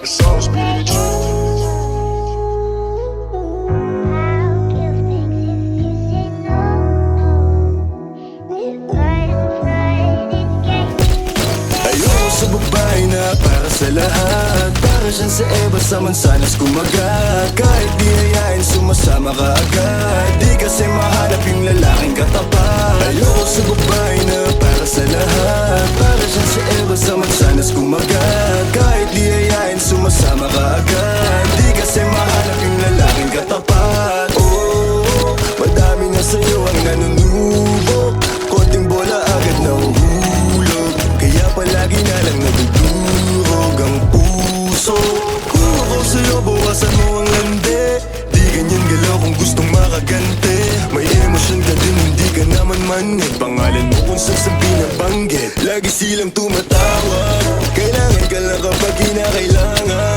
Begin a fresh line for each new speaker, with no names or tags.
It's all speed.
Ayoko sa babae na para sa lahat. Para siyang sa Eva sa mansanas kumagat. Kahit di hayain sumasama ka agad. Di kasi mahanap yung lalaking katapat. Ayoko sa babae na para sa lahat. Para siyang sa Eva sa mansanas kumagat. Kahit di hayain sumasama ka agad. Di kasi mahanap yung lalaking katapat. Oh, madami na sa'yo ang nanunubok. Konting bola agad nahuhulog. Kaya palagi na lang nadudurog ang puso. Kung ako sa'yo, bawasan mo ang lande. Di ganyan galaw kung gustong makaganti. May emosyon ka din, hindi ka naman manhid. Pangalan mo kung sasabi na banggit. Lagi silang tumatawag. Kailangan ka lang kapag kinakailangan.